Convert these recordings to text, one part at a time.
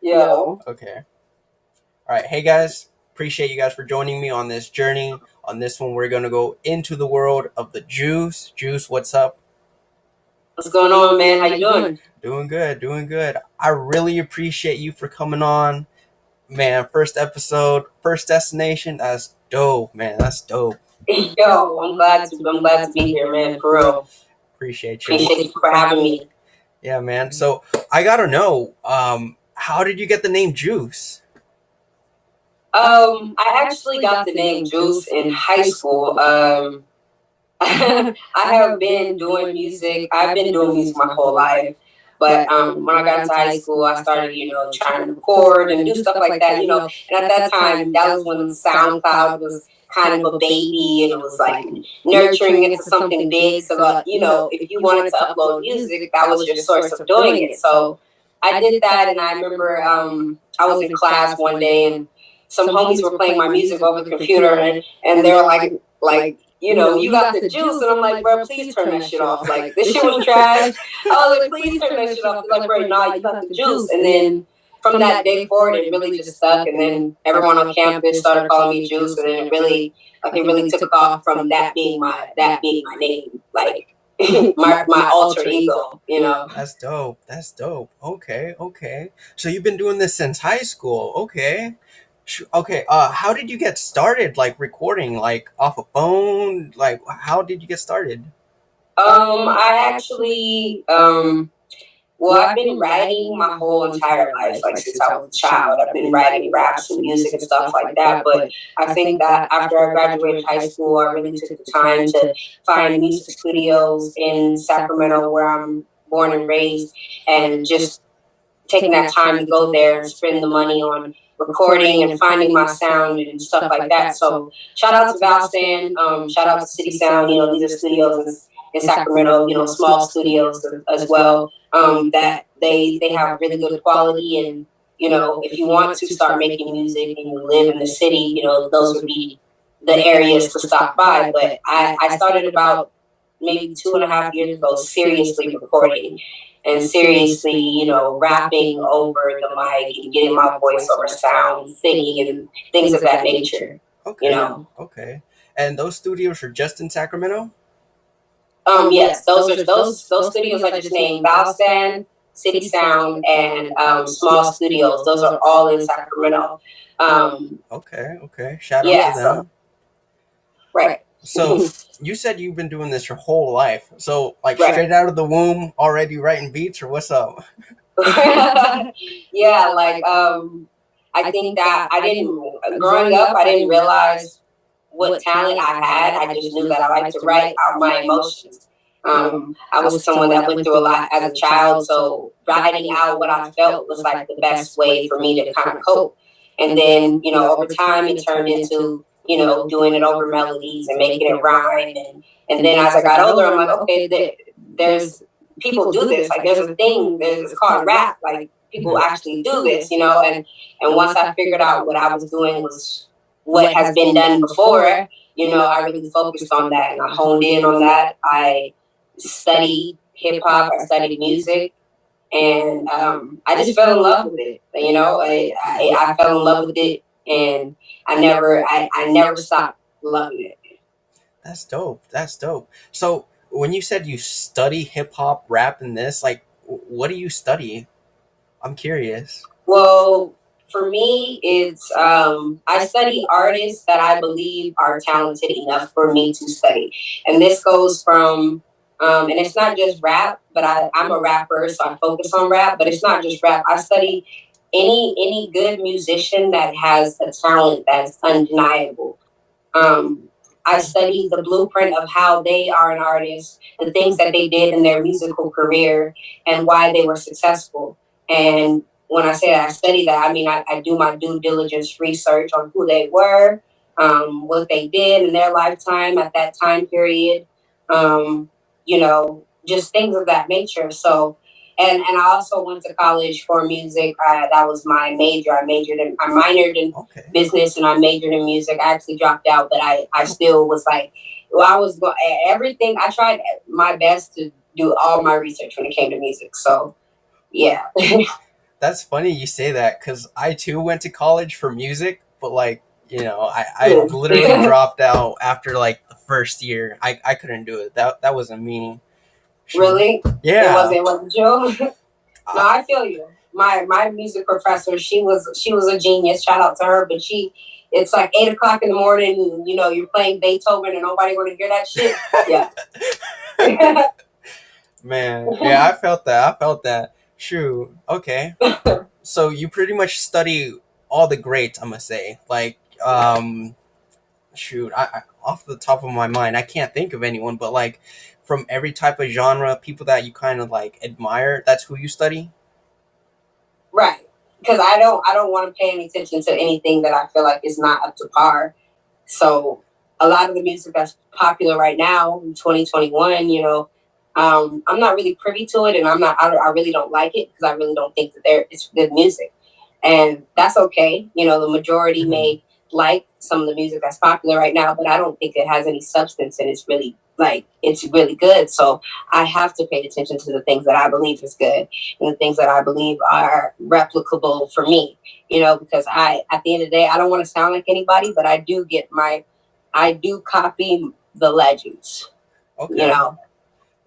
Yo. Okay. All right. Hey guys, appreciate you guys for joining me on this journey. On this one, we're gonna go into the world of the juice. Juice, what's up? What's going on, man? How you doing? Doing good, doing good. I really appreciate you for coming on, man. First episode, first destination. That's dope, man. That's dope. Yo, I'm glad to be here, man. For real. Appreciate you. Appreciate you for having me. Yeah, man. So I gotta know, how did you get the name Juice? I actually got the name Juice in high school. I have been doing music. I've been doing music my whole life. But when I got into high school, I started, trying to record and do stuff like that. And at that time, that was when SoundCloud was kind of a baby and it was like nurturing into something big. So that, if you wanted to upload music, that was your source of doing it. So I did that, and I remember I was in class one day, and some homies were playing my music over the computer, and they were like, you got the juice. And I'm like, bro, please turn that shit off. Like, this shit was trash. I was like, please turn that shit off. They're like, bro, nah, you got the juice. And then from that day forward, it really just stuck. And then everyone on campus started calling me Juice. And then it really took off from that being my name. Like, my alter ego. That's dope. That's dope. Okay, okay. So you've been doing this since high school. Okay. Okay. How did you get started? Like recording, like off a phone? Like, how did you get started? I actually, well, I've been writing my whole entire life, like since I was a child. I've been writing raps and music and stuff like that. But I think that after I graduated high school, I really took the time to find music studios in Sacramento, where I'm born and raised, and just taking that time to go there and spend the money on recording and finding my sound and stuff like that. So shout out to Valstan, shout out to City Sound. These are studios in Sacramento, small studios as well. That they have really good quality, and if you want to start making music and you live in the city, those would be the areas to stop by. But I started about maybe 2.5 years ago seriously recording and seriously, rapping over the mic and getting my voice over sound, singing, and things of that nature. Okay. Okay. And those studios are just in Sacramento? Yes, those studios I just named, Valstan, City Sound, and Small Studios. Those are all in Sacramento. Okay, okay. Shout out Yeah, to them. right. So you said you've been doing this your whole life. So like Right. straight out of the womb, already writing beats, or what's up? Yeah, like I think that growing up, I didn't realize what talent I had. I just knew that I liked to write out my emotions. I was someone that went through a lot as a child, so writing out what I felt was like the best way for me to kind of cope. And then, over time, it turned into, doing it over melodies and making it rhyme. And then as I got older, I'm like, okay, there's people do this. Like, there's a thing, it's called rap. Like, people actually do this, and once I figured out what I was doing was what has been done before, I really focused on that and I honed in on that. I studied hip hop, I studied music, and I just fell in love with it. I fell in love with it, and I never stopped loving it. That's dope. That's dope. So when you said you study hip hop, rap, and this, like, what do you study? I'm curious. Well, for me, it's I study artists that I believe are talented enough for me to study, and this goes from and it's not just rap, but I'm a rapper, so I focus on rap. But it's not just rap. I study any good musician that has a talent that's undeniable. Um, I study the blueprint of how they are an artist, the things that they did in their musical career, and why they were successful. And when I say I study that, I mean I do my due diligence research on who they were, what they did in their lifetime at that time period, just things of that nature. So, and I also went to college for music. That was my major. I minored in Okay. business and I majored in music. I actually dropped out, but I still was like, well, everything. I tried my best to do all my research when it came to music. So, yeah. That's funny you say that because I too went to college for music, but like, I literally Yeah. dropped out after like the first year. I couldn't do it. That wasn't me. Shoot. Really? Yeah. It wasn't you? No, I, I feel you. My music professor, she was a genius. Shout out to her. But it's like 8 o'clock in the morning. And, you're playing Beethoven, and nobody want to hear that shit. Yeah. man, yeah, I felt that. I felt that. Shoot. Okay. So you pretty much study all the greats, I'm gonna say. Like, shoot, off the top of my mind, I can't think of anyone, but like from every type of genre, people that you kind of like admire, that's who you study. Right. Because I don't want to pay any attention to anything that I feel like is not up to par. So a lot of the music that's popular right now in 2021, I'm not really privy to it, and I really don't like it because I really don't think that it's good music, and that's okay. The majority Hmm. may like some of the music that's popular right now, but I don't think it has any substance, and it's really good. So I have to pay attention to the things that I believe is good and the things that I believe are replicable for me. Because at the end of the day, I don't want to sound like anybody, but I do copy the legends. You Okay. know,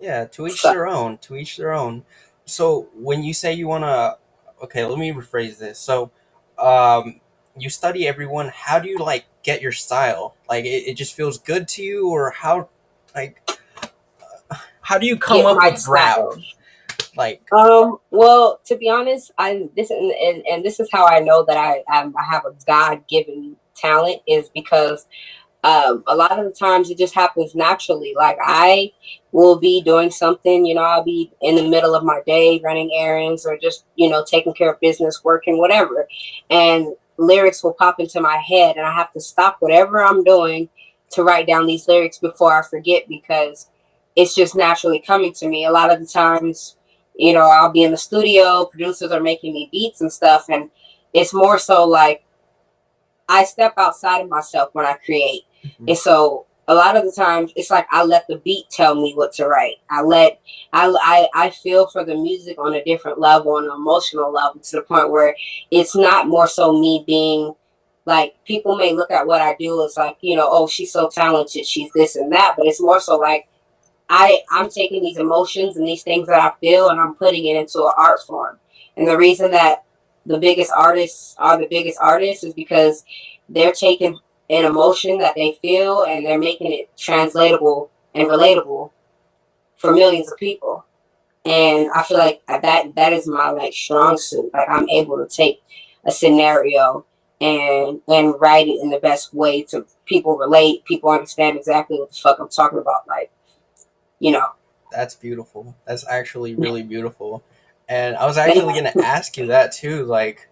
Yeah, to each so their own. To each their own. So when you say you wanna, okay, let me rephrase this. So, um, you study everyone. How do you like get your style? Like, it just feels good to you, or like, how do you come get up my with rap? style. Like, Well, to be honest, and this is how I know that I have a God given talent is because a lot of the times it just happens naturally. Like I will be doing something, I'll be in the middle of my day running errands or just, taking care of business, working, whatever. And lyrics will pop into my head and I have to stop whatever I'm doing to write down these lyrics before I forget because it's just naturally coming to me. A lot of the times, I'll be in the studio, producers are making me beats and stuff. And it's more so like, I step outside of myself when I create. mhm, And so a lot of the times it's like I let the beat tell me what to write. I feel for the music on a different level, on an emotional level, to the point where it's not more so me being like people may look at what I do as like, oh, she's so talented, she's this and that, but it's more so like I'm taking these emotions and these things that I feel and I'm putting it into an art form. And the reason that the biggest artists are the biggest artists is because they're taking an emotion that they feel and they're making it translatable and relatable for millions of people. And I feel like that is my like strong suit. Like I'm able to take a scenario and write it in the best way to people relate, people understand exactly what the fuck I'm talking about. Like, you know, that's beautiful. That's actually really beautiful. And I was actually gonna ask you that too. Like,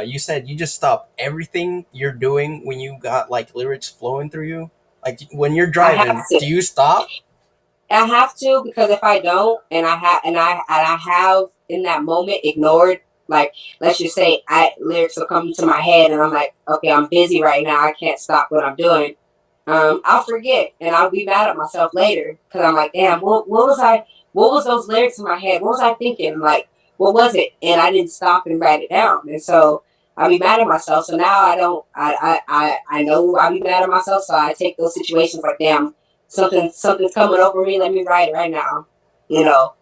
you said you just stop everything you're doing when you got like lyrics flowing through you. Like when you're I have driving, to. do you stop? I have to because if I don't, and I have in that moment ignored, like let's just say I lyrics will come to my head, and I'm like, okay, I'm busy right now. I can't stop what I'm doing. I'll forget, and I'll be mad at myself later because I'm like, damn, what was I? What was those lyrics in my head? What was I thinking? Like, what was it? And I didn't stop and write it down, and so I'll be mad at myself. So now I don't. I know I'll be mad at myself, so I take those situations like, damn, something's coming over me. Let me write it right now, you know.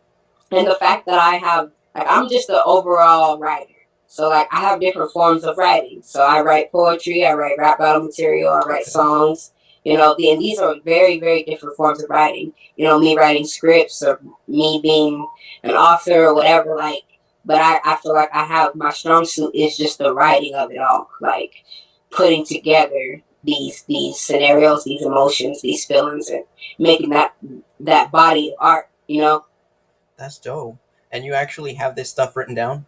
And the fact that I have like I'm just an overall writer. So like I have different forms of writing. So I write poetry, I write rap battle material, I write Okay. songs. And these are very, very different forms of writing. Me writing scripts or me being an author or whatever, like but I feel like I have my strong suit is just the writing of it all. Like putting together these scenarios, these emotions, these feelings and making that body of art. That's dope. And you actually have this stuff written down?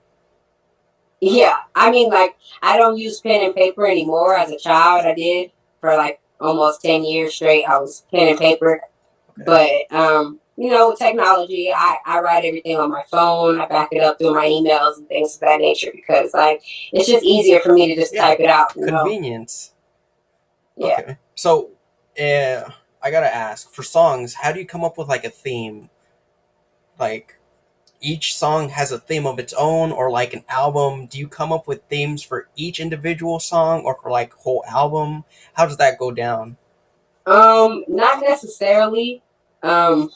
Yeah, I mean, like, I don't use pen and paper anymore. As a child, I did for like almost 10 years straight. I was pen and paper. Okay. But, with technology, I write everything on my phone. I back it up through my emails and things of that nature because, like, it's just easier for me to just Yeah. type it out. Convenience. Yeah. Okay. So, I gotta ask, for songs, how do you come up with like a theme? Like, each song has a theme of its own, or like an album? Do you come up with themes for each individual song or for like whole album? How does that go down? Not necessarily. Um,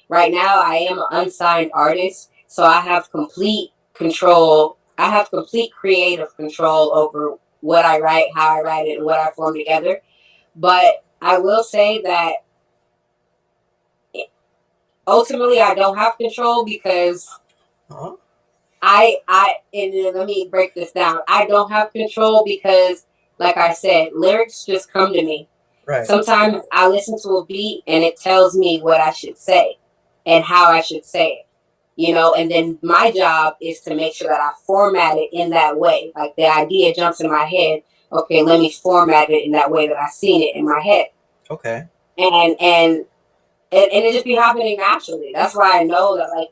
right now I am an unsigned artist, so I have complete control. I have complete creative control over what I write, how I write it, and what I form together. But I will say that ultimately I don't have control because Huh? and let me break this down. I don't have control because, like I said, lyrics just come to me. Right. Sometimes I listen to a beat and it tells me what I should say and how I should say it, and then my job is to make sure that I format it in that way. Like the idea jumps in my head. Okay, let me format it in that way that I seen it in my head. Okay. And and it just be happening naturally. That's why I know that, like,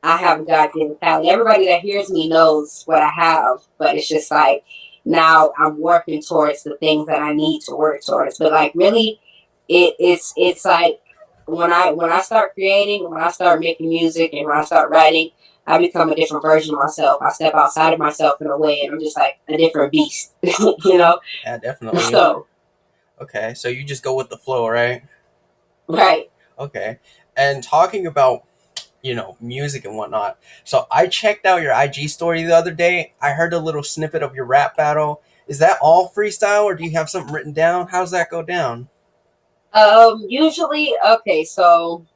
I have a goddamn talent. Everybody that hears me knows what I have, but it's just like now I'm working towards the things that I need to work towards. But like really, it's like when I start creating, when I start making music, and when I start writing, I become a different version of myself. I step outside of myself in a way, and I'm just like a different beast, you know. Yeah, definitely. So Okay, so you just go with the flow, right? right. Okay. And talking about, music and whatnot. So I checked out your IG story the other day. I heard a little snippet of your rap battle. Is that all freestyle, or do you have something written down? How's that go down? Usually, okay, so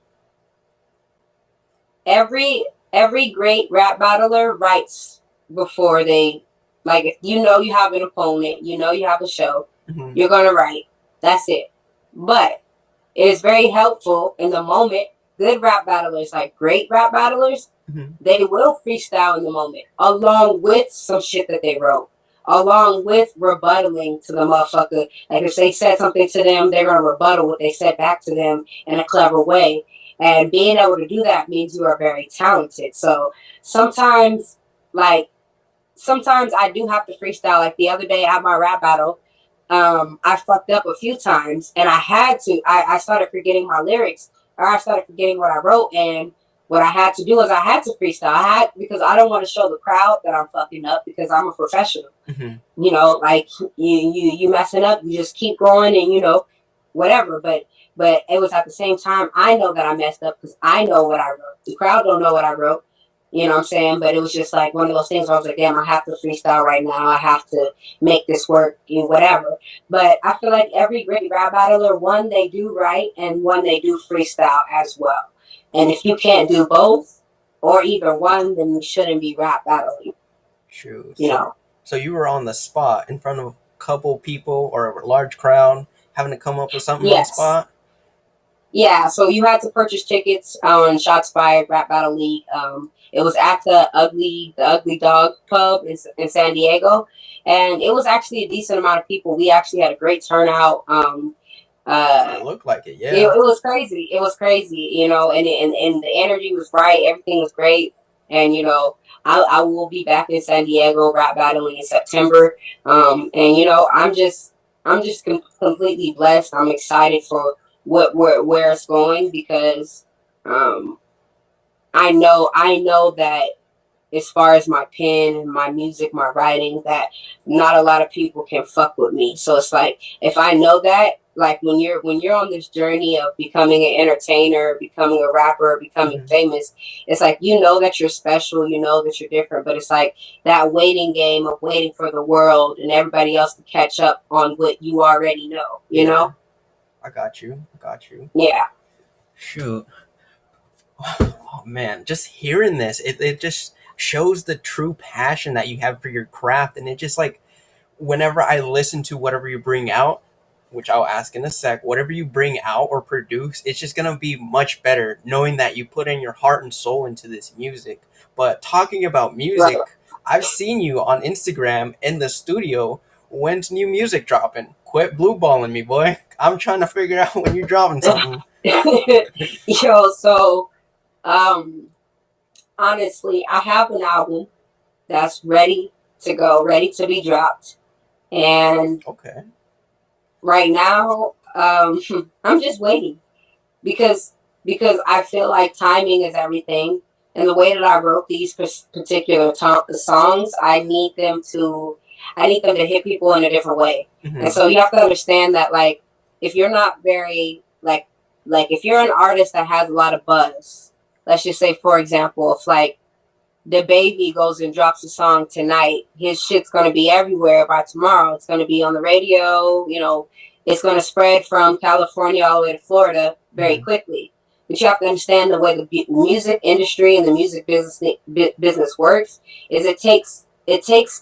every every great rap battler writes before they, like, if you have an opponent, you have a show, Hmm. you're gonna write. That's it. But it is very helpful in the moment. Good rap battlers, like great rap battlers, Hmm. they will freestyle in the moment, along with some shit that they wrote, along with rebuttaling to the motherfucker. Like if they said something to them, they're gonna rebuttal what they said back to them in a clever way. And being able to do that means you are very talented. So sometimes, like sometimes I do have to freestyle. Like the other day at my rap battle, I fucked up a few times, and I had to. I started forgetting my lyrics, or I started forgetting what I wrote, and what I had to do is I had to freestyle. I had because I don't want to show the crowd that I'm fucking up because I'm a professional. Hmm. Like you messing up, you just keep going, and whatever. But it was at the same time I know that I messed up because I know what I wrote. The crowd don't know what I wrote. You know what I'm saying? But it was just like one of those things where I was like, damn, I have to freestyle right now. I have to make this work, whatever. But I feel like every great rap battler, one, they do write, and one, they do freestyle as well. And if you can't do both or either one, then you shouldn't be rap battling, Shoot. you So, know? so you were on the spot in front of a couple people or a large crowd, having to come up with something on the Yes. spot. Yeah, so you had to purchase tickets on Shots Fired Rap Battle League. It was at the Ugly Dog Pub in San Diego, and it was actually a decent amount of people. We actually had a great turnout. Uh, It looked like it, it, yeah. it was crazy. It was crazy, and the energy was right. Everything was great, and I will be back in San Diego rap battling in September. And I'm just completely blessed. I'm excited for where it's going because um I know that as far as my pen and my music, my writing, that not a lot of people can fuck with me. So it's like if I know that, like when you're on this journey of becoming an entertainer, becoming a rapper, becoming Hmm. famous, it's like that you're special, that you're different, but it's like that waiting game of waiting for the world and everybody else to catch up on what you already know, Yeah, I got you. I got you. Yeah. Shoot. Oh man, just hearing this, it just shows the true passion that you have for your craft, and it just like whenever I listen to whatever you bring out, which I'll ask in a sec, whatever you bring out or produce, it's just gonna be much better knowing that you put in your heart and soul into this music. But talking about Right. music, I've seen you on Instagram in the studio. When's new music dropping? Quit blue balling me, boy. I'm trying to figure out when you're dropping something. So um honestly, I have an album that's ready to go, ready to be dropped. And Okay. right now, I'm just waiting because because I feel like timing is everything. And the way that I wrote these particular songs, I need them to hit people in a different way. And Mm-hmm. so you have to understand that, like, if you're not very like if you're an artist that has a lot of buzz, let's just say, for example, if like the baby goes and drops a song tonight, his shit's gonna be everywhere by tomorrow. It's gonna be on the radio, it's gonna spread from California all the way to Florida very Mm-hmm. quickly. But you have to understand the way the music industry and the music business works. Is it takes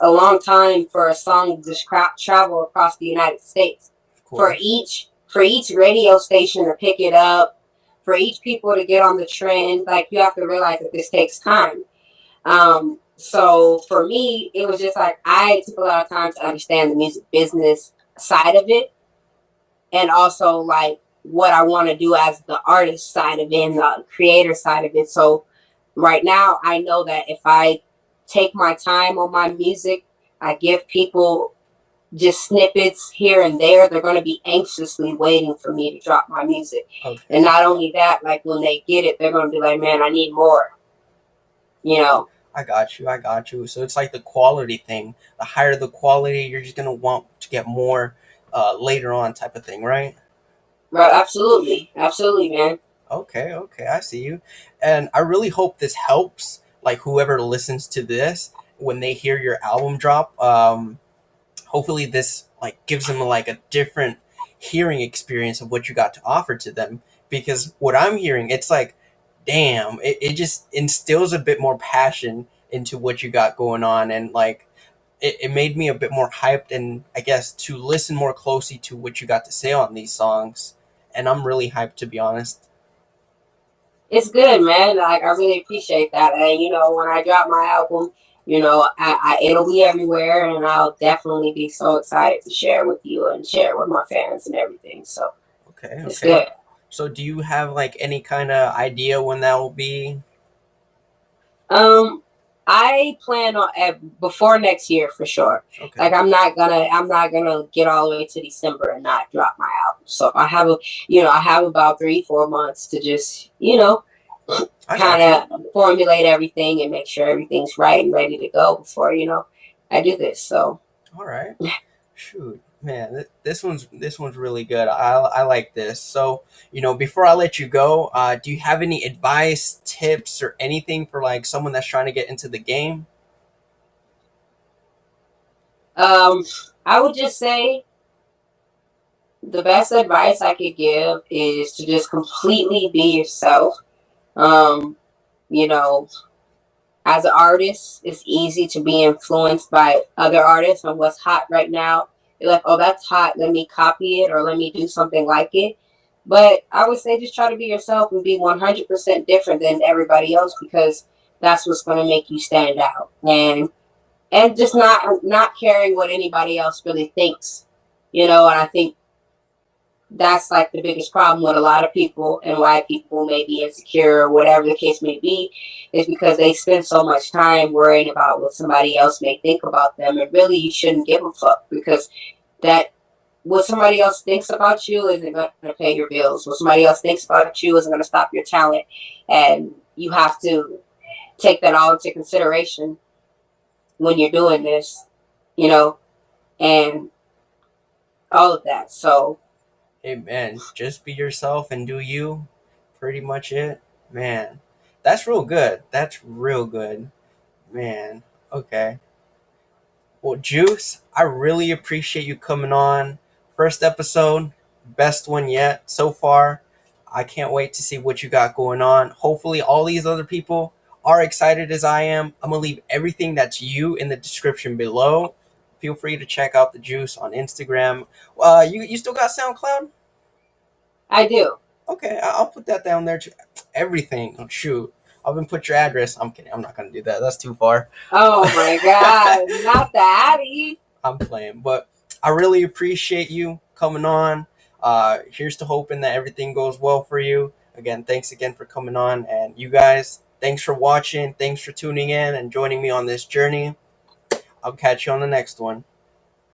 a long time for a song to just travel across the United States. Of For course. each radio station to pick it up, for each people to get on the trend, like you have to realize that this takes time. So for me, it was just like I took a lot of time to understand the music business side of it, and also like what I want to do as the artist side of it and the creator side of it. So right now, I know that if I take my time on my music, I give people just snippets here and there, they're going to be anxiously waiting for me to drop my music. And Okay. not only that, like when they get it, they're going to be like, man, I need more, you know. I got you. I got you. So it's like the quality thing. The higher the quality, you're just gonna want to get more later on, type of thing, right? Right, absolutely, absolutely, man. Okay. Okay. I see you, and I really hope this helps. Like whoever listens to this when they hear your album drop, hopefully this like gives them like a different hearing experience of what you got to offer to them. Because what I'm hearing, it's like, damn, it just instills a bit more passion into what you got going on, and like it made me a bit more hyped, and I guess to listen more closely to what you got to say on these songs. And I'm really hyped, to be honest. It's good, man. Like I really appreciate that. And when I drop my album, it'll be everywhere, and I'll definitely be so excited to share with you and share with my fans and everything. So Okay, it's okay. good. So do you have like any kind of idea when that will be? Um, I plan on before next year for sure. Like Okay. I'm not gonna get all the way to December and not drop my album. So I have about 3-4 months to just I kind got you. of formulate everything and make sure everything's right and ready to go before I do this. So All right. Shoot, man, this one's really good. I like this. So, before I let you go, do you have any advice, tips, or anything for like someone that's trying to get into the game? um, I would just say the best advice I could give is to just completely be yourself. Um, you know, as an artist, it's easy to be influenced by other artists on what's hot right now. You're like, oh, that's hot. Let me copy it or let me do something like it. But I would say just try to be yourself and be 100% different than everybody else, because that's what's going to make you stand out. And just not caring what anybody else really thinks. And I think that's like the biggest problem with a lot of people, and why people may be insecure or whatever the case may be, is because they spend so much time worrying about what somebody else may think about them, and really you shouldn't give a fuck, because that what somebody else thinks about you isn't going to pay your bills. What somebody else thinks about you isn't going to stop your talent, and you have to take that all into consideration when you're doing this, you know and all of that. So Hey, man, just be yourself and do you. Pretty much it, man. That's real good. That's real good, man. Okay. Well, Juice, I really appreciate you coming on. First episode, best one yet so far. I can't wait to see what you got going on. Hopefully, all these other people are excited as I am. I'm going to leave everything that's you in the description below. Feel free to check out the Juice on Instagram. You still got SoundCloud? I do. Okay, I'll put that down there. Everything. Oh, shoot. I'll even put your address. I'm kidding. I'm not going to do that. That's too far. Oh my God, not the Addy. I'm playing, but I really appreciate you coming on. Here's to hoping that everything goes well for you. Again, thanks again for coming on, and you guys, thanks for watching. Thanks for tuning in and joining me on this journey. I'll catch you on the next one.